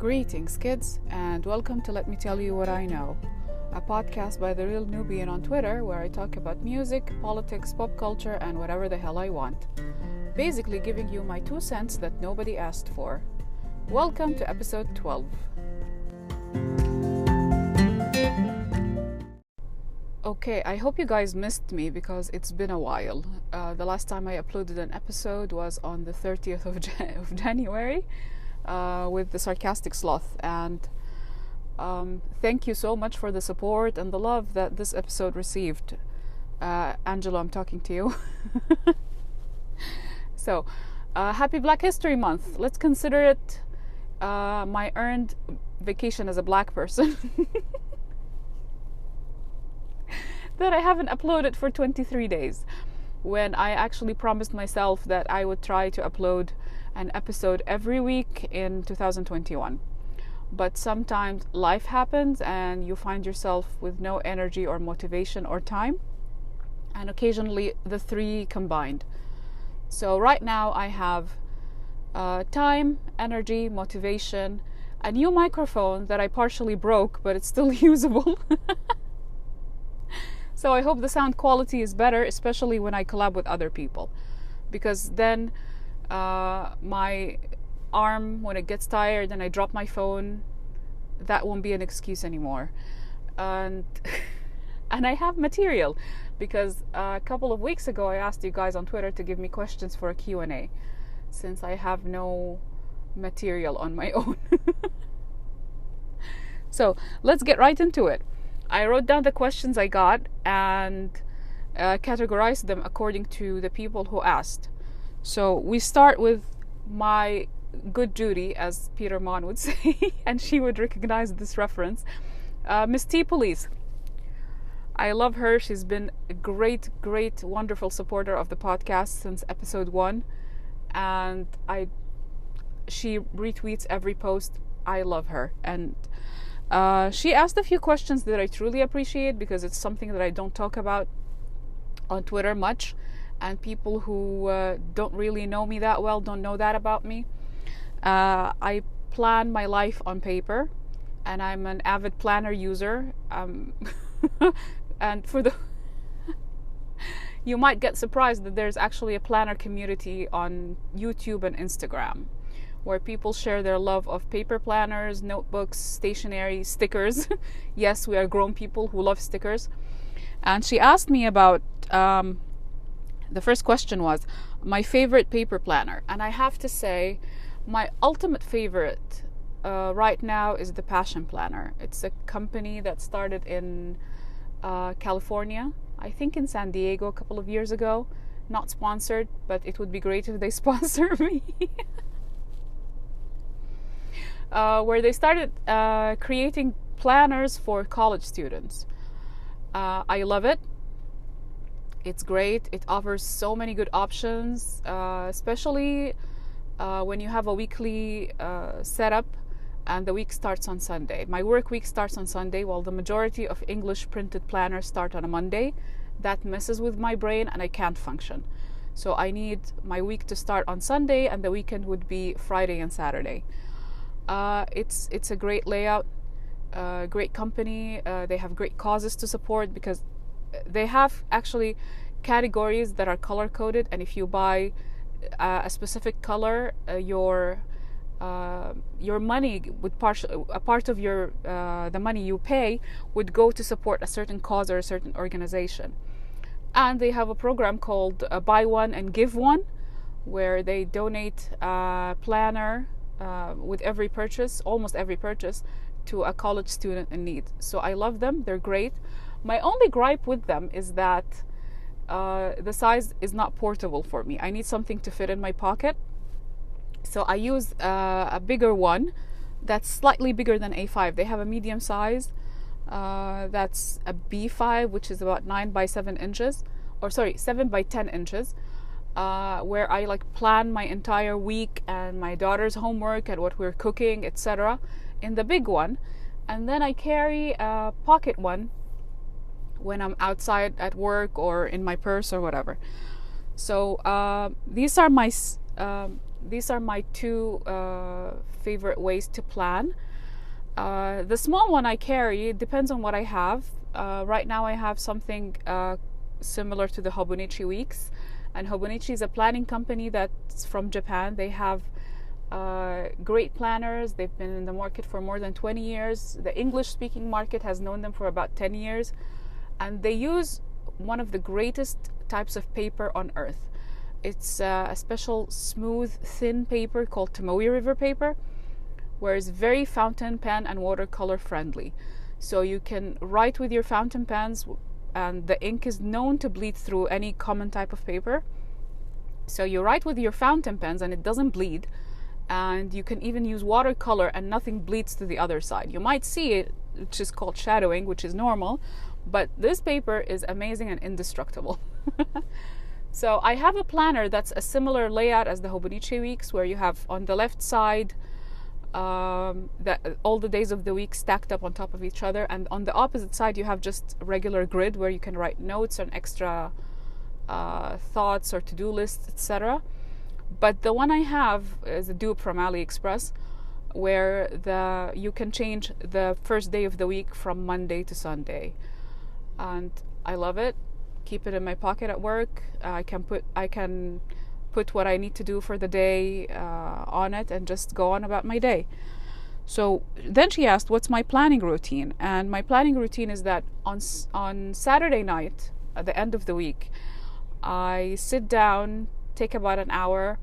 Greetings, kids, and welcome to Let Me Tell You What I Know, a podcast by the real Nubian on Twitter where I talk about music, politics, pop culture, and whatever the hell I want. Basically giving you my 2 cents that nobody asked for. Welcome to episode 12. Okay, I hope you guys missed me because it's been a while. The last time I uploaded an episode was on the 30th of January. With the sarcastic sloth, and thank you so much for the support and the love that this episode received. Angela, I'm talking to you. So happy Black History Month. Let's consider it my earned vacation as a black person that I haven't uploaded for 23 days, when I actually promised myself that I would try to upload an episode every week in 2021. But sometimes life happens and you find yourself with no energy or motivation or time, and occasionally the three combined. So right now I have time, energy, motivation, a new microphone that I partially broke, but it's still usable. So I hope the sound quality is better, especially when I collab with other people, because then my arm, when it gets tired and I drop my phone, that won't be an excuse anymore. And I have material, because a couple of weeks ago I asked you guys on Twitter to give me questions for a Q&A, since I have no material on my own. So let's get right into it. I wrote down the questions I got and categorized them according to the people who asked. So we start with my good Judy, as Peter Mon would say, and she would recognize this reference. Miss T Police. I love her. She's been a great, wonderful supporter of the podcast since episode 1. And she retweets every post. I love her. And she asked a few questions that I truly appreciate, because it's something that I don't talk about on Twitter much. And people who don't really know me that well don't know that about me. I plan my life on paper, and I'm an avid planner user. And for the you might get surprised that there's actually a planner community on YouTube and Instagram, where people share their love of paper planners, notebooks, stationery, stickers. Yes, we are grown people who love stickers. And she asked me about the first question was my favorite paper planner, and I have to say my ultimate favorite right now is the Passion Planner. It's a company that started in California, I think in San Diego a couple of years ago. Not sponsored, but it would be great if they sponsor me. Where they started creating planners for college students. I love it. It's great. It offers so many good options, especially when you have a weekly setup and the week starts on Sunday. My work week starts on Sunday, while the majority of English printed planners start on a Monday. That messes with my brain and I can't function. So I need my week to start on Sunday, and the weekend would be Friday and Saturday. It's a great layout, great company. They have great causes to support, because they have actually categories that are color coded, and if you buy a specific color, your money would a part of your the money you pay would go to support a certain cause or a certain organization. And they have a program called Buy One and Give One, where they donate a planner with every purchase, almost every purchase, to a college student in need. So I love them. They're great. My only gripe with them is that the size is not portable for me. I need something to fit in my pocket. So I use a bigger one that's slightly bigger than A5. They have a medium size that's a B5, which is about 9 by 7 inches, or sorry, 7 by 10 inches, where I plan my entire week and my daughter's homework and what we're cooking, etc. in the big one. And then I carry a pocket one when I'm outside at work or in my purse or whatever. So these are my these are my two favorite ways to plan. The small one I carry, it depends on what I have. Right now I have something similar to the Hobonichi Weeks, and Hobonichi is a planning company that's from Japan. They have great planners. They've been in the market for more than 20 years. The English speaking market has known them for about 10 years, and they use one of the greatest types of paper on earth. It's a special smooth thin paper called Tomoe River paper, where it's very fountain pen and watercolor friendly. So you can write with your fountain pens, and the ink is known to bleed through any common type of paper. So you write with your fountain pens and it doesn't bleed, and you can even use watercolor and nothing bleeds to the other side. You might see it, which is called shadowing, which is normal, but this paper is amazing and indestructible. So I have a planner that's a similar layout as the Hobonichi Weeks, where you have on the left side all the days of the week stacked up on top of each other, and on the opposite side you have just a regular grid where you can write notes and extra thoughts or to-do lists, etc. But the one I have is a dupe from AliExpress, where you can change the first day of the week from Monday to Sunday, and I love it. Keep it in my pocket at work. I can put what I need to do for the day on it and just go on about my day. So then she asked, what's my planning routine? And my planning routine is that on Saturday night, at the end of the week, I sit down, take about an hour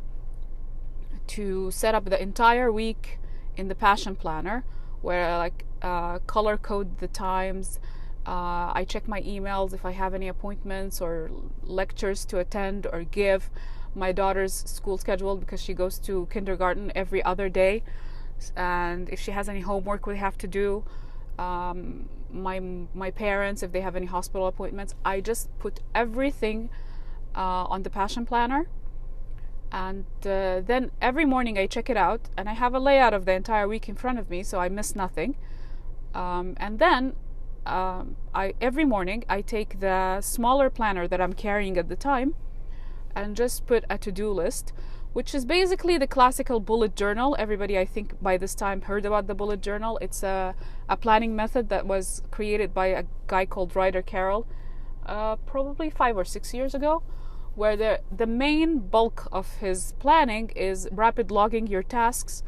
to set up the entire week in the Passion Planner, where I color code the times. I check my emails if I have any appointments or lectures to attend or give. My daughter's school schedule, because she goes to kindergarten every other day, and if she has any homework we have to do, my parents, if they have any hospital appointments, I just put everything on the Passion Planner, and then every morning I check it out, and I have a layout of the entire week in front of me, so I miss nothing. And then every morning I take the smaller planner that I'm carrying at the time and just put a to-do list, which is basically the classical bullet journal. Everybody, I think, by this time heard about the bullet journal. It's a planning method that was created by a guy called Ryder Carroll probably 5 or 6 years ago, where the main bulk of his planning is rapid logging your tasks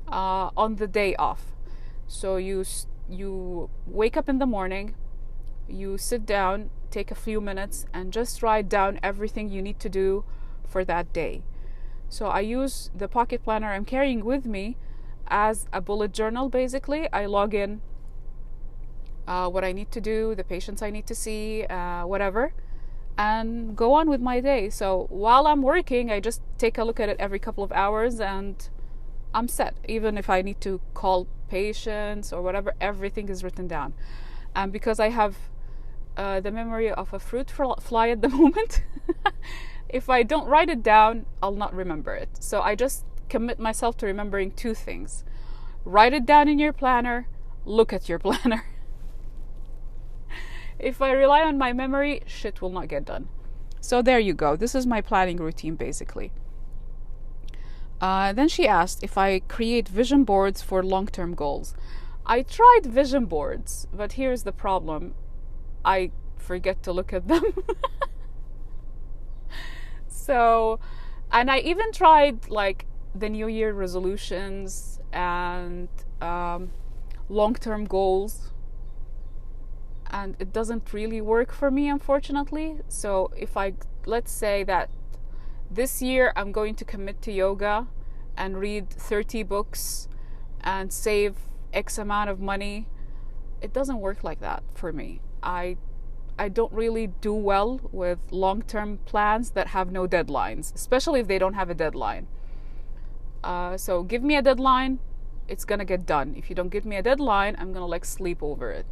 on the day off. So you wake up in the morning, you sit down, take a few minutes, and just write down everything you need to do for that day. So I use the pocket planner I'm carrying with me as a bullet journal. Basically, I log in what I need to do, the patients I need to see, whatever, and go on with my day. So while I'm working, I just take a look at it every couple of hours and I'm set. Even if I need to call patients or whatever, everything is written down. And because I have the memory of a fruit fly at the moment, if I don't write it down, I'll not remember it. So I just commit myself to remembering two things. Write it down in your planner, look at your planner. If I rely on my memory, shit will not get done. So there you go. This is my planning routine, basically. Then she asked if I create vision boards for long-term goals. I tried vision boards, but here's the problem. I forget to look at them. So, and I even tried like the New Year resolutions and long-term goals, and it doesn't really work for me, unfortunately. So if let's say that this year I'm going to commit to yoga and read 30 books and save X amount of money, it doesn't work like that for me. I don't really do well with long-term plans that have no deadlines, especially if they don't have a deadline. So give me a deadline, it's gonna get done. If you don't give me a deadline, I'm gonna like sleep over it.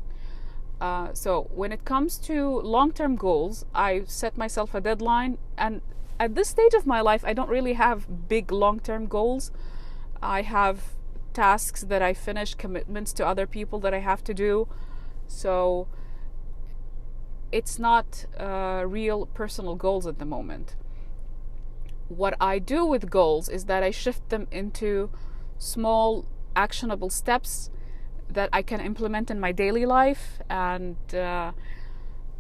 So when it comes to long-term goals, I set myself a deadline, and at this stage of my life, I don't really have big long-term goals. I have tasks that I finish, commitments to other people that I have to do. So it's not real personal goals at the moment. what I do with goals is that I shift them into small actionable steps that I can implement in my daily life, and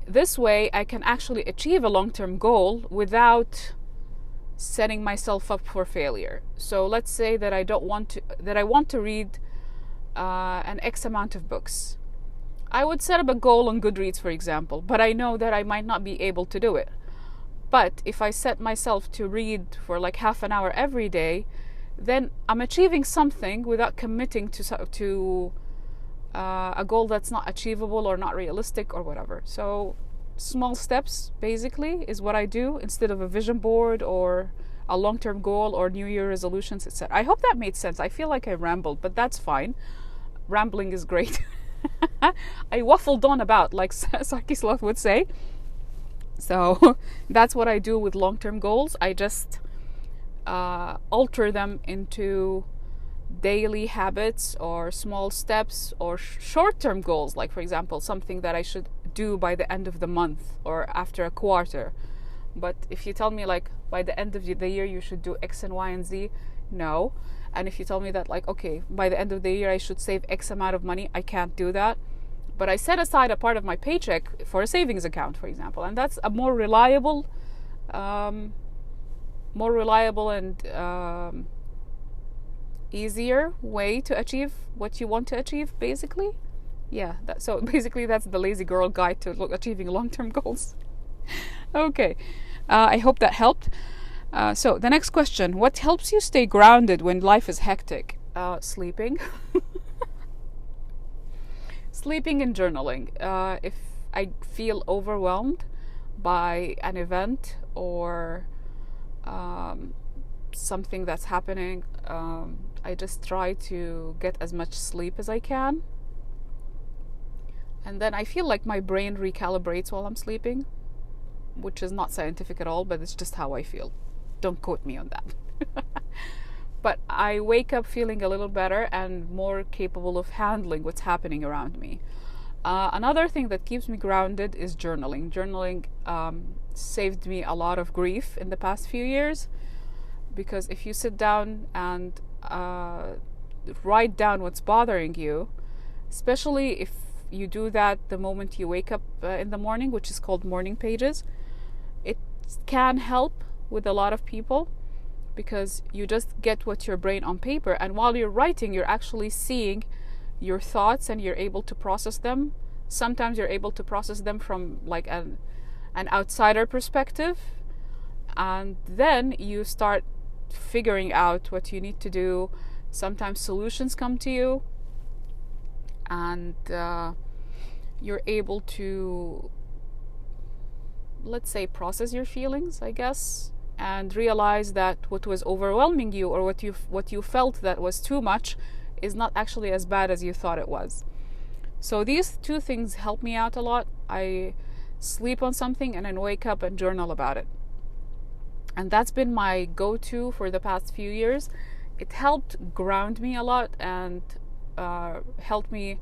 this way I can actually achieve a long-term goal without setting myself up for failure. So let's say that I want to read an X amount of books. I would set up a goal on Goodreads, for example, but I know that I might not be able to do it. But if I set myself to read for like half an hour every day, then I'm achieving something without committing to a goal that's not achievable or not realistic or whatever. So small steps basically is what I do instead of a vision board or a long-term goal or New Year resolutions, etc. I hope that made sense. I feel like I rambled, but that's fine. Rambling is great. I waffled on about, like Saki Sloth would say. So that's what I do with long-term goals. I just alter them into daily habits or small steps or short-term goals, like for example something that I should do by the end of the month or after a quarter. But if you tell me like by the end of the year you should do X and Y and Z, no. And if you tell me that like, okay, by the end of the year I should save X amount of money, I can't do that. But I set aside a part of my paycheck for a savings account, for example, and that's a more reliable and easier way to achieve what you want to achieve, basically. Yeah, so basically that's the lazy girl guide to achieving long-term goals. Okay, I hope that helped. So the next question: what helps you stay grounded when life is hectic? Sleeping. Sleeping and journaling. If I feel overwhelmed by an event or something that's happening, I just try to get as much sleep as I can. And then I feel like my brain recalibrates while I'm sleeping, which is not scientific at all, but it's just how I feel. Don't quote me on that. But I wake up feeling a little better and more capable of handling what's happening around me. Another thing that keeps me grounded is journaling. Journaling saved me a lot of grief in the past few years, because if you sit down and write down what's bothering you, especially if you do that the moment you wake up in the morning, which is called morning pages, it can help with a lot of people, because you just get what's your brain on paper, and while you're writing you're actually seeing your thoughts and you're able to process them. Sometimes you're able to process them from like an outsider perspective, and then you start figuring out what you need to do. Sometimes solutions come to you, and you're able to, let's say, process your feelings, I guess, and realize that what was overwhelming you or what you felt that was too much is not actually as bad as you thought it was. So these two things help me out a lot. I sleep on something and then wake up and journal about it. And that's been my go-to for the past few years. It helped ground me a lot and helped me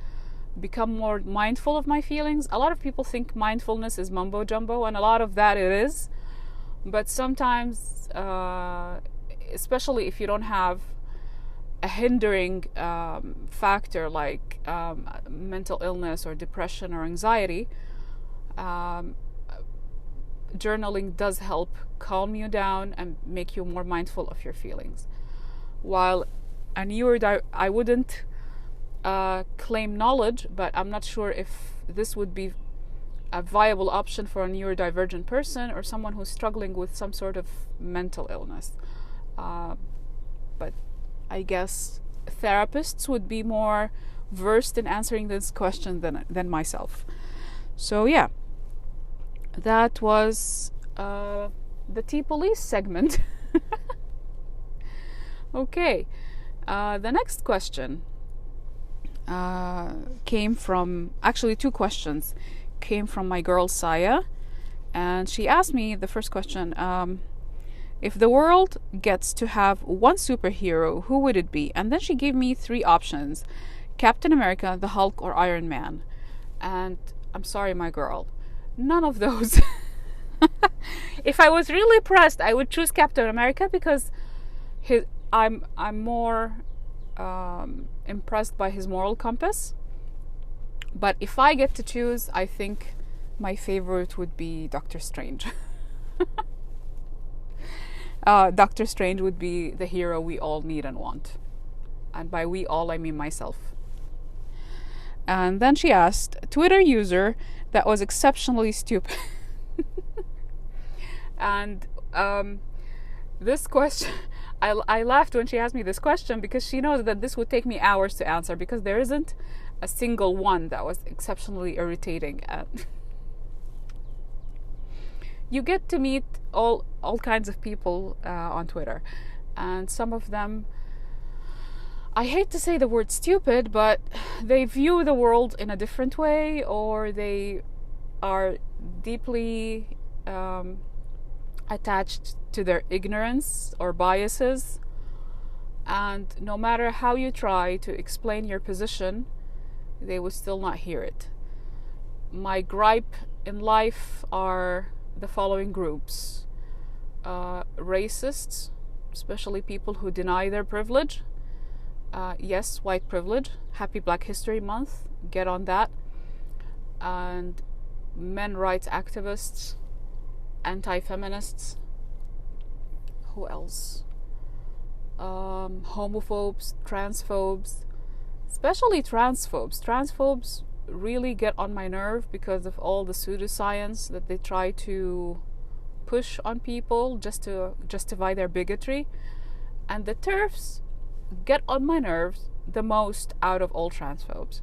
become more mindful of my feelings. A lot of people think mindfulness is mumbo jumbo, and a lot of that it is. But sometimes, especially if you don't have a hindering factor like mental illness or depression or anxiety, journaling does help calm you down and make you more mindful of your feelings. While I wouldn't claim knowledge, but I'm not sure if this would be a viable option for a neurodivergent person or someone who's struggling with some sort of mental illness. But I guess therapists would be more versed in answering this question than myself. So yeah, that was the Tea Police segment. Okay, the next question came from, actually two questions came from my girl Saya, and she asked me the first question, if the world gets to have one superhero, who would it be? And then she gave me three options: Captain America, the Hulk, or Iron Man. And I'm sorry, my girl, none of those If I was really pressed, I would choose Captain America because I'm more impressed by his moral compass. But if I get to choose, I think my favorite would be Doctor Strange. Doctor Strange would be the hero we all need and want. And by we all, I mean myself. And then she asked, Twitter user that was exceptionally stupid. And this question, I laughed when she asked me this question because she knows that this would take me hours to answer because there isn't a single one that was exceptionally irritating. You get to meet all kinds of people on Twitter, and some of them, I hate to say the word stupid, but they view the world in a different way, or they are deeply attached to their ignorance or biases, and no matter how you try to explain your position, they will still not hear it. My gripe in life are the following groups: racists, especially people who deny their privilege. Yes, white privilege. Happy Black History Month. Get on that. And men rights activists, anti-feminists. Who else? Homophobes, transphobes, especially transphobes. Transphobes really get on my nerve because of all the pseudoscience that they try to push on people just to justify their bigotry. And the TERFs get on my nerves the most out of all transphobes.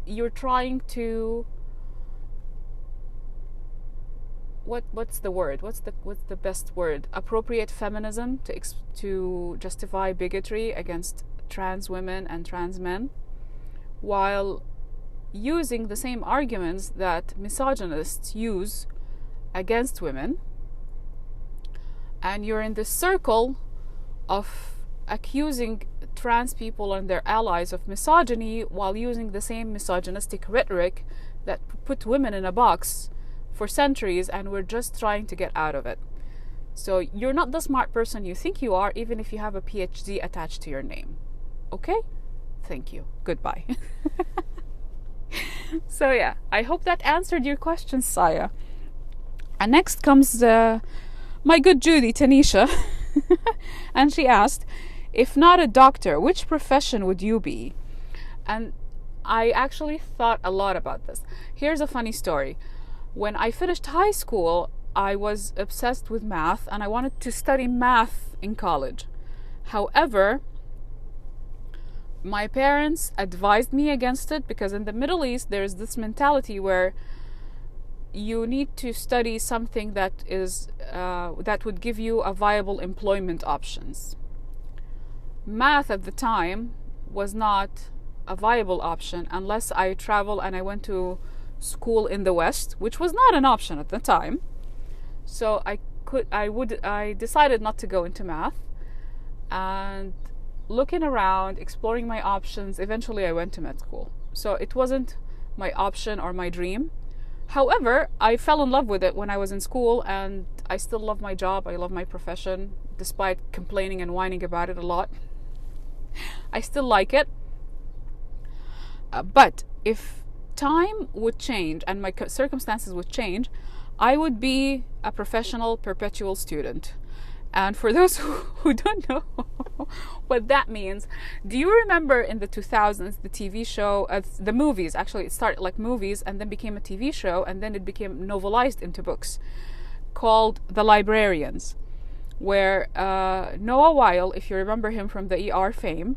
You're trying to what's the word? What's the best word? Appropriate feminism to justify bigotry against trans women and trans men, while using the same arguments that misogynists use against women. And you're in this circle of accusing trans people and their allies of misogyny while using the same misogynistic rhetoric that put women in a box for centuries, and we're just trying to get out of it. So you're not the smart person you think you are, even if you have a PhD attached to your name. Okay? Thank you. Goodbye. So yeah, I hope that answered your question, Saya. And next comes my good Judy, Tanisha. And she asked, if not a doctor, which profession would you be? And I actually thought a lot about this. Here's a funny story. When I finished high school, I was obsessed with math and I wanted to study math in college. However, my parents advised me against it because in the Middle East there's this mentality where you need to study something that is that would give you a viable employment options. Math at the time was not a viable option unless I travel and I went to school in the West, which was not an option at the time. So I decided not to go into math, and looking around, exploring my options, eventually I went to med school. So it wasn't my option or my dream. However, I fell in love with it when I was in school, and I still love my job. I love my profession, despite complaining and whining about it a lot. I still like it. But if time would change and my circumstances would change, I would be a professional perpetual student. And for those who don't know what that means, do you remember in the 2000s the TV show, the movies, actually it started like movies and then became a TV show and then it became novelized into books, called The Librarians, where Noah Weil, if you remember him from the ER fame,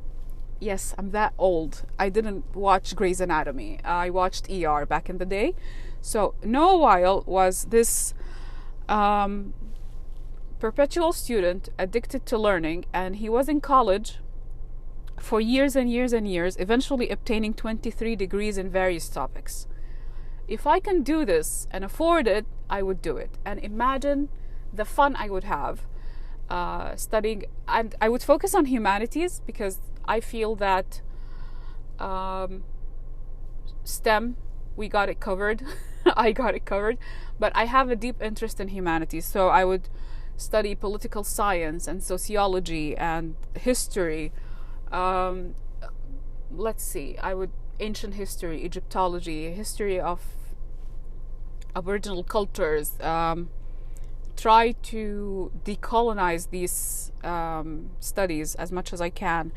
yes, I'm that old. I didn't watch Grey's Anatomy. I watched ER back in the day. So Noah Weil was this perpetual student addicted to learning, and he was in college for years and years and years, eventually obtaining 23 degrees in various topics. If I can do this and afford it, I would do it. And imagine the fun I would have studying, and I would focus on humanities because I feel that STEM, we got it covered. I got it covered. But I have a deep interest in humanities, so I would study political science and sociology and history. Um, let's see, I would ancient history, Egyptology, history of aboriginal cultures. Try to decolonize these studies as much as I can.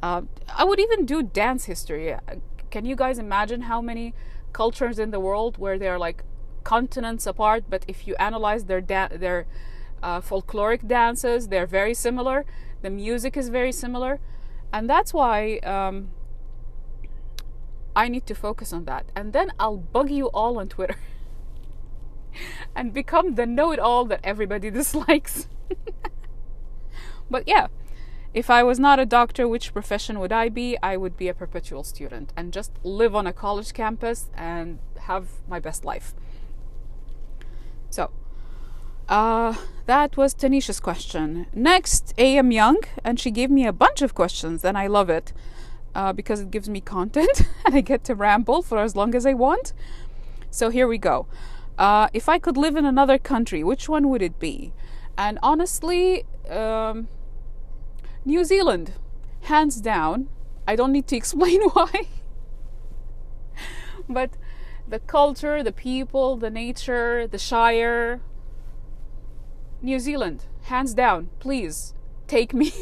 I would even do dance history. Can you guys imagine how many cultures in the world where they're like continents apart, but if you analyze their folkloric dances, they're very similar. The music is very similar, and that's why I need to focus on that. And then I'll bug you all on Twitter and become the know-it-all that everybody dislikes. But yeah, if I was not a doctor, which profession would I be? I would be a perpetual student and just live on a college campus and have my best life. So, that was Tanisha's question. Next, A.M. Young, and she gave me a bunch of questions, and I love it because it gives me content and I get to ramble for as long as I want. So here we go. If I could live in another country, which one would it be? And honestly, New Zealand, hands down. I don't need to explain why. But the culture, the people, the nature, the Shire, New Zealand, hands down. Please take me.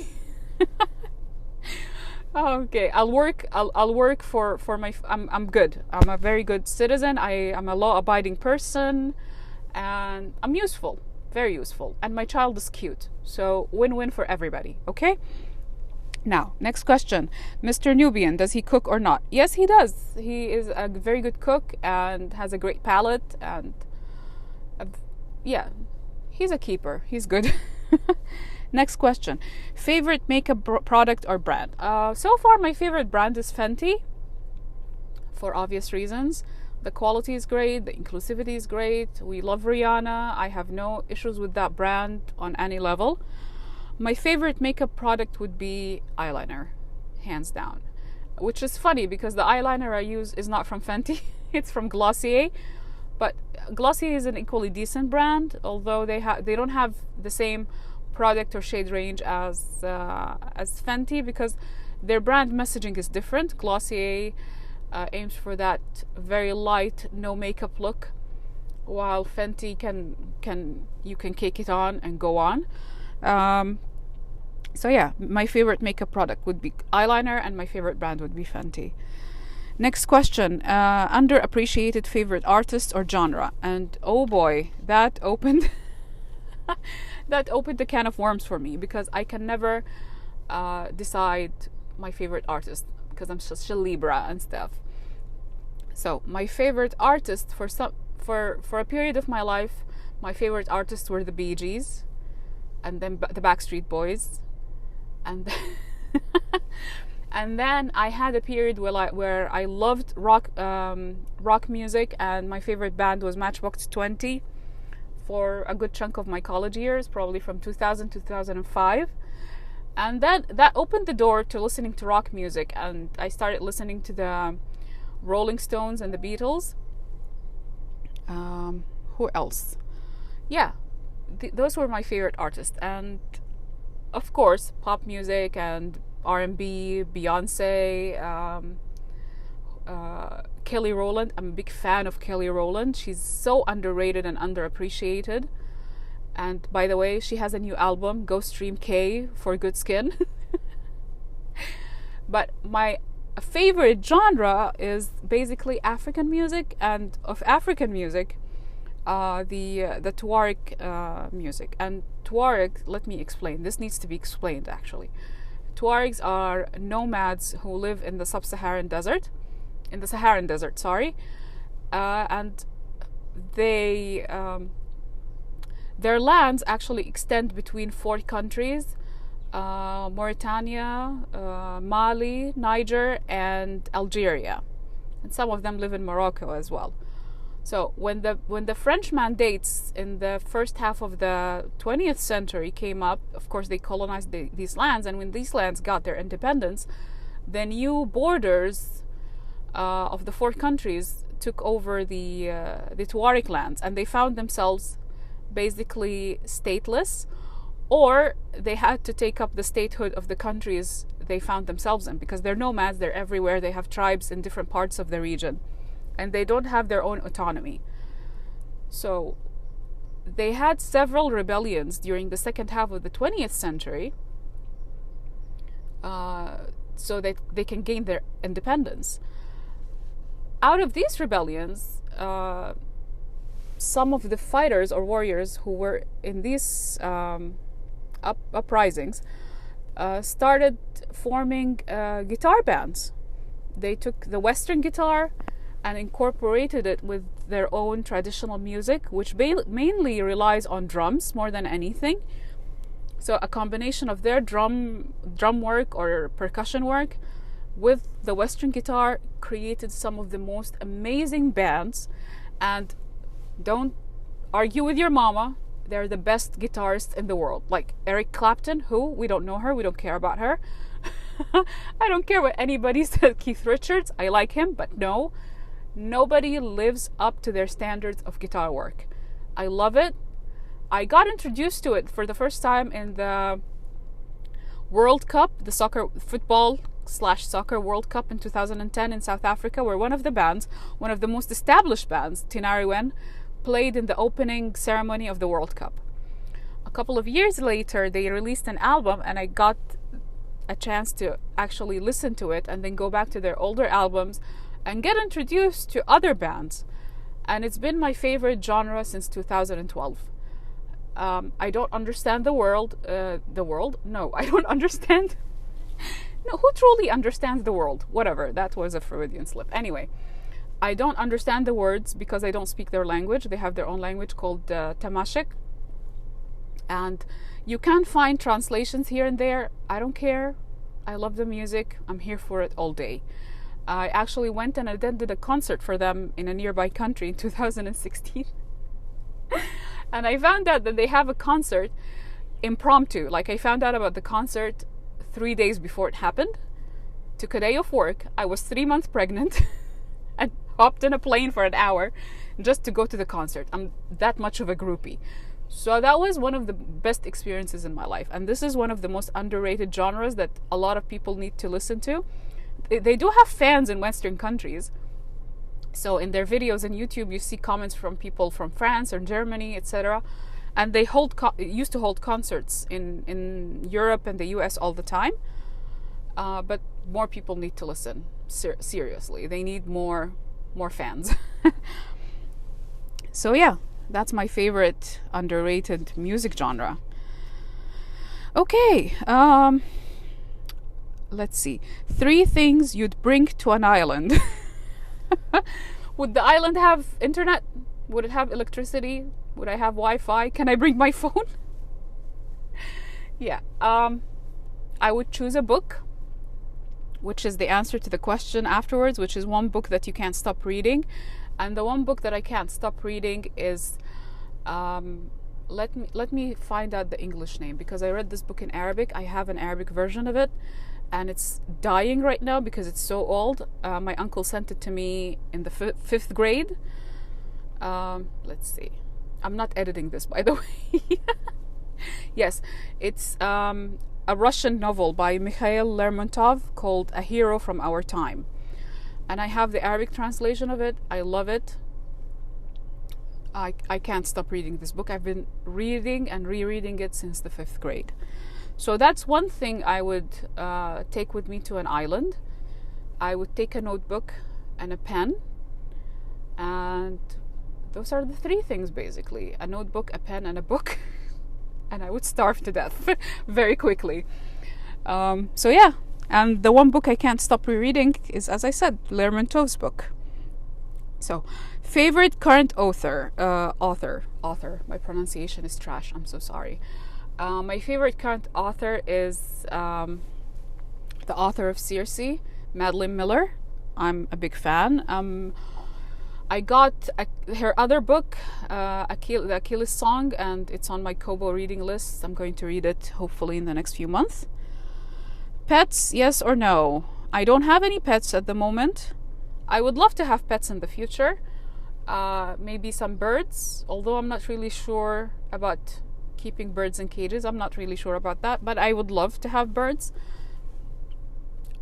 Okay, I'll work for my. I'm good. I'm a very good citizen. I'm a law-abiding person, and I'm useful, very useful. And my child is cute, so win-win for everybody. Okay. Now, next question, Mr. Nubian, does he cook or not? Yes, he does. He is a very good cook and has a great palate, and yeah, he's a keeper. He's good. Next question. Favorite makeup product or brand? So far, my favorite brand is Fenty, for obvious reasons. The quality is great. The inclusivity is great. We love Rihanna. I have no issues with that brand on any level. My favorite makeup product would be eyeliner, hands down. Which is funny because the eyeliner I use is not from Fenty. It's from Glossier. But Glossier is an equally decent brand, although they don't have the same product or shade range as Fenty, because their brand messaging is different. Glossier aims for that very light, no makeup look, while Fenty you can cake it on and go on. So yeah, my favorite makeup product would be eyeliner, and my favorite brand would be Fenty. Next question, underappreciated favorite artist or genre? And oh boy, that opened that opened a can of worms for me, because I can never decide my favorite artist, because I'm such a Libra and stuff. So my favorite artist for a period of my life, my favorite artists were the Bee Gees, and then the Backstreet Boys, and then and then I had a period where I loved rock music, and my favorite band was Matchbox 20 for a good chunk of my college years, probably from 2000 to 2005. And then that opened the door to listening to rock music, and I started listening to the Rolling Stones and the Beatles. Who else? Yeah, those were my favorite artists. And of course, pop music and R&B, Beyonce, Kelly Rowland. I'm a big fan of Kelly Rowland. She's so underrated and underappreciated. And by the way, she has a new album, Go Stream K for Good Skin. But my favorite genre is basically African music, and of African music, the Tuareg music. And Tuareg, let me explain. This needs to be explained, actually. Tuaregs are nomads who live in the Sahara Desert, and they their lands actually extend between 4 countries: Mauritania, Mali, Niger, and Algeria, and some of them live in Morocco as well. So when the French mandates in the first half of the 20th century came up, of course they colonized these lands, and when these lands got their independence, the new borders of the 4 countries took over the Tuareg lands, and they found themselves basically stateless, or they had to take up the statehood of the countries they found themselves in, because they're nomads, they're everywhere, they have tribes in different parts of the region, and they don't have their own autonomy. So they had several rebellions during the second half of the 20th century, so that they can gain their independence. Out of these rebellions, some of the fighters or warriors who were in these uprisings started forming guitar bands. They took the Western guitar and incorporated it with their own traditional music, which mainly relies on drums more than anything. So a combination of their drum work or percussion work with the Western guitar created some of the most amazing bands. And don't argue with your mama, they're the best guitarists in the world. Like Eric Clapton, who we don't know her, we don't care about her. I don't care what anybody said. Keith Richards, I like him, but no, nobody lives up to their standards of guitar work. I love it. I got introduced to it for the first time in the World Cup, the football/soccer World Cup in 2010 in South Africa, where one of the most established bands, Tinariwen, played in the opening ceremony of the World Cup. A couple of years later, they released an album, and I got a chance to actually listen to it and then go back to their older albums and get introduced to other bands. And it's been my favorite genre since 2012. I don't understand the world. No, I don't understand. No, who truly understands the world? Whatever, that was a Freudian slip. Anyway, I don't understand the words because I don't speak their language. They have their own language called Tamashek. And you can find translations here and there. I don't care. I love the music. I'm here for it all day. I actually went and attended a concert for them in a nearby country in 2016. And I found out that they have a concert impromptu. Like, I found out about the concert 3 days before it happened. Took a day off work. I was 3 months pregnant and hopped in a plane for an hour just to go to the concert. I'm that much of a groupie. So that was one of the best experiences in my life. And this is one of the most underrated genres that a lot of people need to listen to. They do have fans in Western countries. So in their videos on YouTube, you see comments from people from France or Germany, etc. And they used to hold concerts in Europe and the US all the time. But more people need to listen. Seriously, they need more fans. So yeah, that's my favorite underrated music genre. Okay, let's see. 3 things you'd bring to an island. Would the island have internet? Would it have electricity? Would I have Wi-Fi? Can I bring my phone? Yeah, I would choose a book, which is the answer to the question afterwards, which is one book that you can't stop reading. And the one book that I can't stop reading is, let me find out the English name, because I read this book in Arabic. I have an Arabic version of it, and it's dying right now because it's so old. My uncle sent it to me in the 5th grade. Let's see. I'm not editing this, by the way. Yes, it's a Russian novel by Mikhail Lermontov called A Hero from Our Time. And I have the Arabic translation of it. I love it. I can't stop reading this book. I've been reading and rereading it since the 5th grade. So that's one thing I would take with me to an island. I would take a notebook and a pen. And those are the 3 things, basically. A notebook, a pen, and a book. And I would starve to death very quickly. So yeah. And the one book I can't stop rereading is, as I said, Lermontov's book. So, favorite current author. My pronunciation is trash. I'm so sorry. My favorite current author is the author of Circe, Madeline Miller. I'm a big fan. I got her other book, the Achilles Song, and it's on my Kobo reading list. I'm going to read it hopefully in the next few months. Pets, yes or no? I don't have any pets at the moment. I would love to have pets in the future. Maybe some birds, although I'm not really sure about keeping birds in cages. I'm not really sure about that, but I would love to have birds.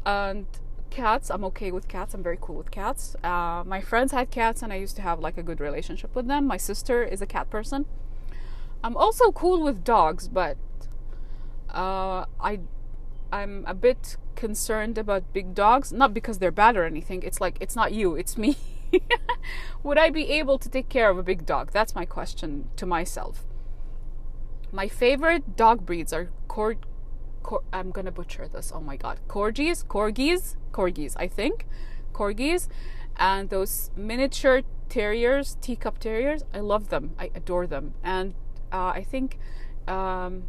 And cats, I'm okay with cats. I'm very cool with cats. My friends had cats and I used to have like a good relationship with them. My sister is a cat person. I'm also cool with dogs, but I'm a bit concerned about big dogs, not because they're bad or anything. It's like, it's not you, it's me. Would I be able to take care of a big dog? That's my question to myself. My favorite dog breeds are I'm gonna butcher this, oh my god. Corgis, I think. Corgis, and those miniature terriers, teacup terriers. I love them, I adore them. And I think Bichon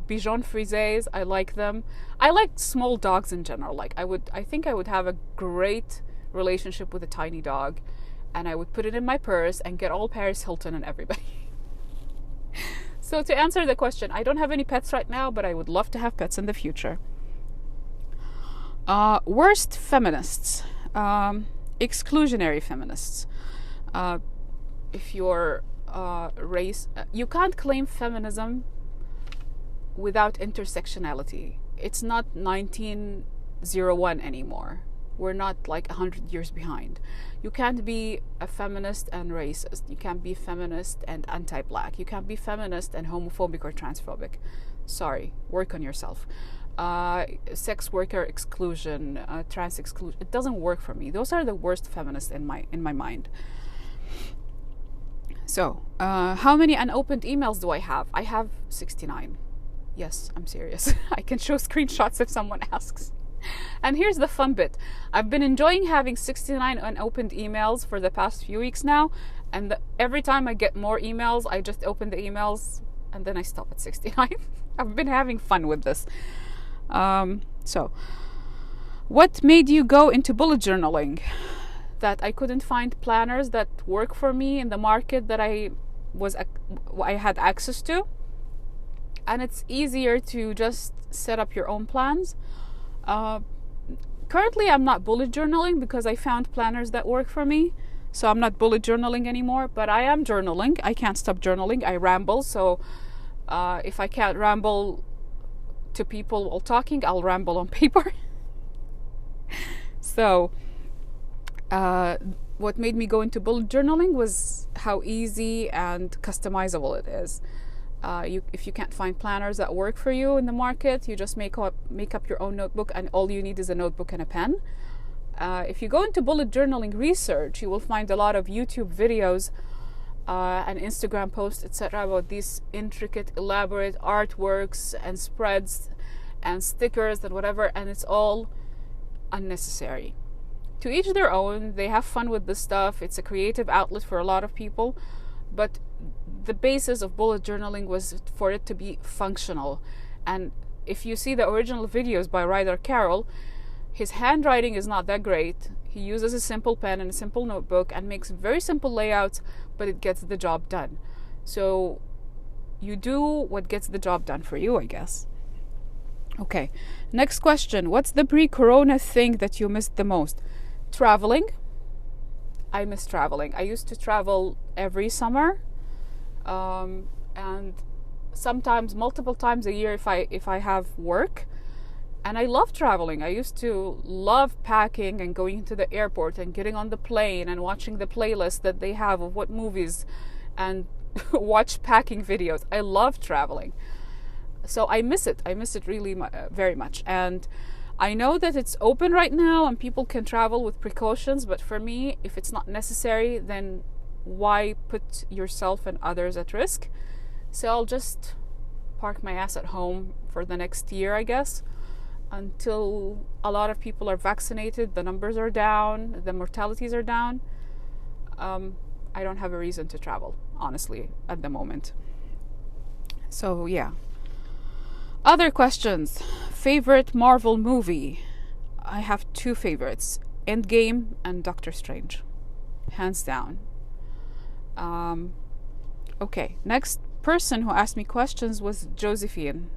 Frises, I like them. I like small dogs in general. Like I think I would have a great relationship with a tiny dog, and I would put it in my purse and get all Paris Hilton and everybody. So to answer the question, I don't have any pets right now, but I would love to have pets in the future. Worst feminists. Exclusionary feminists. If you're race, you can't claim feminism without intersectionality. It's not 1901 anymore. We're not like 100 years behind. You can't be a feminist and racist. You can't be feminist and anti-black. You can't be feminist and homophobic or transphobic. Sorry, work on yourself. Sex worker exclusion, trans exclusion. It doesn't work for me. Those are the worst feminists in my mind. So, how many unopened emails do I have? I have 69. Yes, I'm serious. I can show screenshots if someone asks. And here's the fun bit. I've been enjoying having 69 unopened emails for the past few weeks now, and every time I get more emails, I just open the emails and then I stop at 69. I've been having fun with this. So, what made you go into bullet journaling? That I couldn't find planners that work for me in the market that I had access to, and it's easier to just set up your own plans. Currently I'm not bullet journaling because I found planners that work for me, so I'm not bullet journaling anymore, but I am journaling. I can't stop journaling. I ramble, so if I can't ramble to people while talking, I'll ramble on paper. So what made me go into bullet journaling was how easy and customizable it is. If you can't find planners that work for you in the market, you just make up your own notebook, and all you need is a notebook and a pen. If you go into bullet journaling research, you will find a lot of YouTube videos and Instagram posts, etc., about these intricate, elaborate artworks and spreads and stickers and whatever, and it's all unnecessary. To each their own. They have fun with this stuff. It's a creative outlet for a lot of people, but the basis of bullet journaling was for it to be functional. And if you see the original videos by Ryder Carroll, his handwriting is not that great. He uses a simple pen and a simple notebook and makes very simple layouts, but it gets the job done. So you do what gets the job done for you, I guess. Okay, next question. What's the pre-corona thing that you missed the most? Traveling. I miss traveling. I used to travel every summer, and sometimes multiple times a year if I have work. And I love traveling. I used to love packing and going to the airport and getting on the plane and watching the playlist that they have of what movies and watch packing videos. I love traveling. So I miss it. I miss it really very much. And I know that it's open right now and people can travel with precautions, but for me, if it's not necessary, then why put yourself and others at risk? So I'll just park my ass at home for the next year, I guess, until a lot of people are vaccinated, the numbers are down, the mortalities are down. I don't have a reason to travel, honestly, at the moment. So yeah. Other questions. Favorite Marvel movie? I have two favorites, Endgame and Doctor Strange, hands down. Okay, next person who asked me questions was Josephine,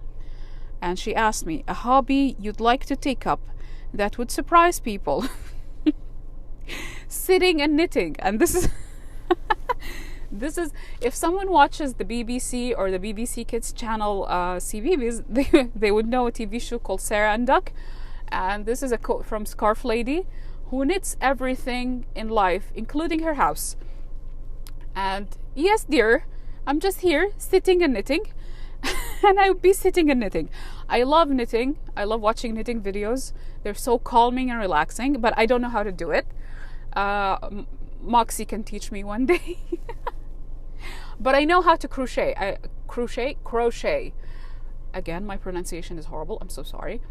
and she asked me a hobby you'd like to take up that would surprise people. sitting and knitting. And this is this is, if someone watches the BBC or the BBC Kids channel CBeebies, they would know a TV show called Sarah and Duck. And this is a quote from Scarf Lady, who knits everything in life, including her house. And yes, dear, I'm just here sitting and knitting. And I would be sitting and knitting. I love knitting. I love watching knitting videos. They're so calming and relaxing, but I don't know how to do it. Moxie can teach me one day. But I know how to crochet. Crochet. Again, my pronunciation is horrible. I'm so sorry.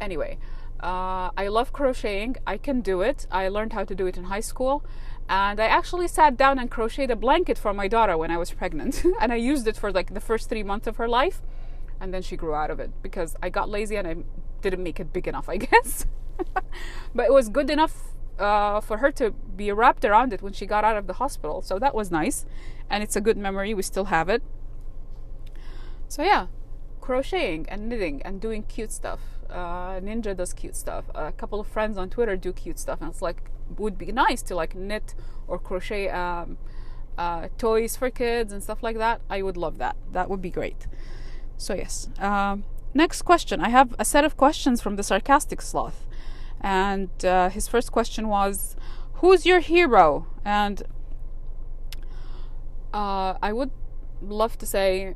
Anyway, I love crocheting. I can do it. I learned how to do it in high school. And I actually sat down and crocheted a blanket for my daughter when I was pregnant. And I used it for like the first 3 months of her life. And then she grew out of it because I got lazy and I didn't make it big enough, I guess. But it was good enough for her to be wrapped around it when she got out of the hospital. So that was nice. And it's a good memory. We still have it. So yeah, crocheting and knitting and doing cute stuff. Ninja does cute stuff. A couple of friends on Twitter do cute stuff. And it's like, would be nice to like knit or crochet toys for kids and stuff like that. I would love that. That would be great. So yes. Next question. I have a set of questions from the Sarcastic Sloth. And his first question was, who's your hero? And I would love to say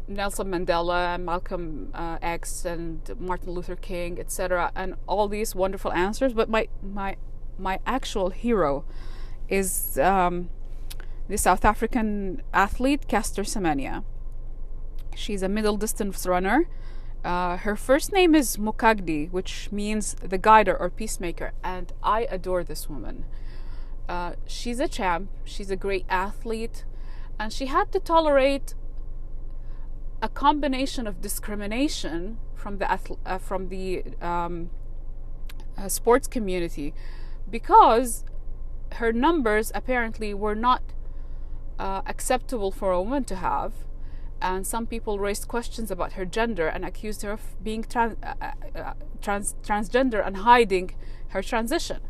Nelson Mandela, Malcolm X, and Martin Luther King, etc., and all these wonderful answers. But my actual hero is the South African athlete Caster Semenya. She's a middle distance runner. Her first name is Mukagdi, which means the guider or peacemaker, and I adore this woman. She's a champ. She's a great athlete, and she had to tolerate a combination of discrimination from the sports community because her numbers apparently were not acceptable for a woman to have, and some people raised questions about her gender and accused her of being transgender and hiding her transition.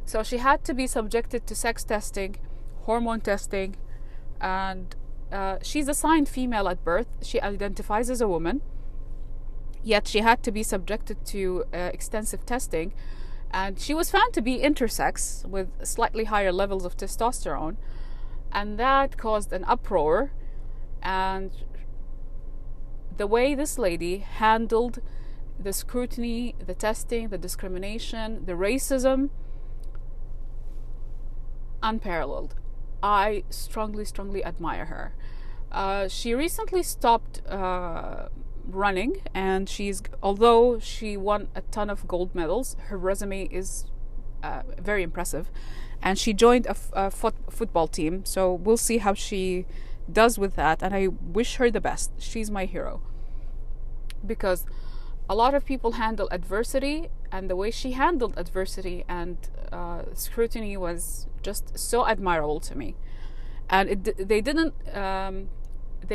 So she had to be subjected to sex testing, hormone testing, and she's assigned female at birth. She identifies as a woman, yet she had to be subjected to extensive testing, and she was found to be intersex with slightly higher levels of testosterone, and that caused an uproar. And the way this lady handled the scrutiny, the testing, the discrimination, the racism, unparalleled. I strongly admire her. She recently stopped running, and although she won a ton of gold medals, her resume is very impressive, and she joined a football team. So we'll see how she does with that, and I wish her the best. She's my hero because a lot of people handle adversity, and the way she handled adversity and scrutiny was just so admirable to me. And they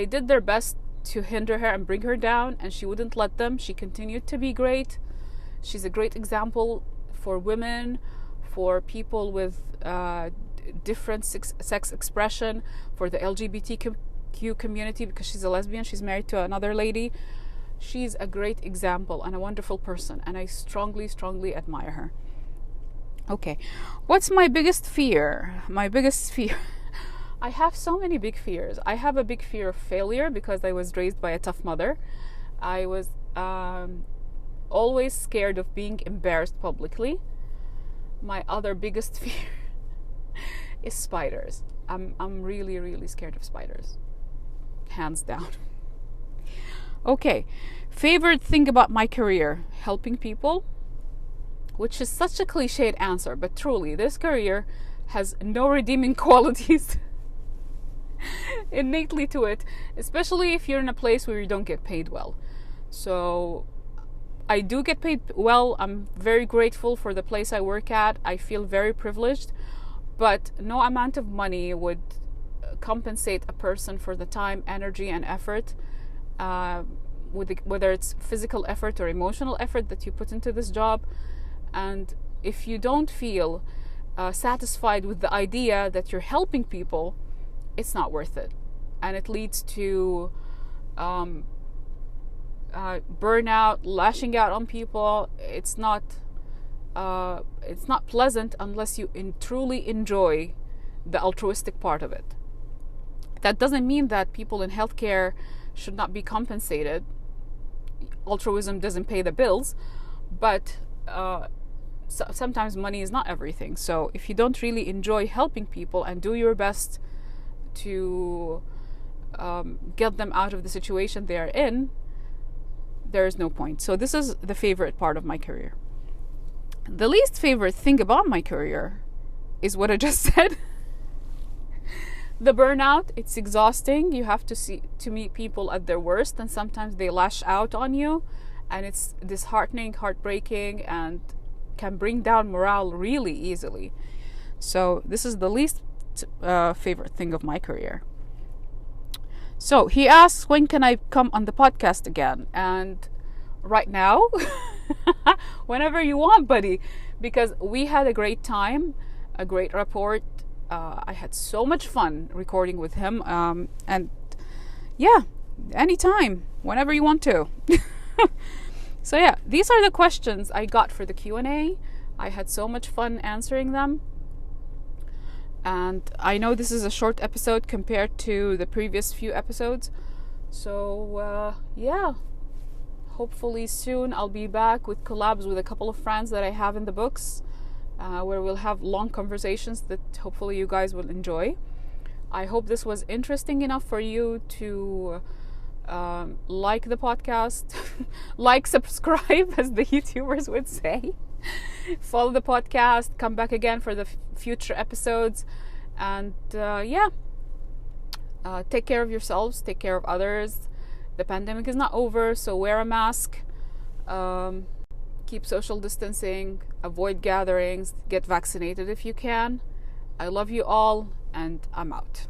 did their best to hinder her and bring her down, and she wouldn't let them. She continued to be great. She's a great example for women, for people with different sex expression, for the LGBTQ community, because she's a lesbian. She's married to another lady. She's a great example and a wonderful person, and I strongly admire her. Okay, what's my biggest fear? My biggest fear. I have so many big fears. I have a big fear of failure because I was raised by a tough mother. I was always scared of being embarrassed publicly. My other biggest fear is spiders. I'm really scared of spiders. Hands down. Okay, favorite thing about my career, helping people, which is such a cliched answer, but truly, this career has no redeeming qualities innately to it, especially if you're in a place where you don't get paid well. So I do get paid well. I'm very grateful for the place I work at. I feel very privileged, but no amount of money would compensate a person for the time, energy, and effort, whether it's physical effort or emotional effort that you put into this job. And if you don't feel satisfied with the idea that you're helping people, it's not worth it, and it leads to burnout, lashing out on people. It's not pleasant unless you truly enjoy the altruistic part of it. That doesn't mean that people in healthcare should not be compensated. Altruism doesn't pay the bills, but sometimes money is not everything. So if you don't really enjoy helping people and do your best to get them out of the situation they are in, there is no point. So this is the favorite part of my career. The least favorite thing about my career is what I just said. The burnout. It's exhausting. You have to meet people at their worst, and sometimes they lash out on you, and it's disheartening, heartbreaking, and can bring down morale really easily. So this is the least favorite thing of my career. So he asks, when can I come on the podcast again? And right now, whenever you want, buddy, because we had a great time, a great rapport. I had so much fun recording with him, and yeah, anytime, whenever you want to. So yeah, these are the questions I got for the Q&A. I had so much fun answering them, and I know this is a short episode compared to the previous few episodes. So yeah, hopefully soon I'll be back with collabs with a couple of friends that I have in the books, where we'll have long conversations that hopefully you guys will enjoy. I hope this was interesting enough for you to like the podcast, like, subscribe, as the YouTubers would say. Follow the podcast, come back again for the future episodes, and take care of yourselves, take care of others. The pandemic is not over, so wear a mask, keep social distancing, avoid gatherings, get vaccinated if you can. I love you all, and I'm out.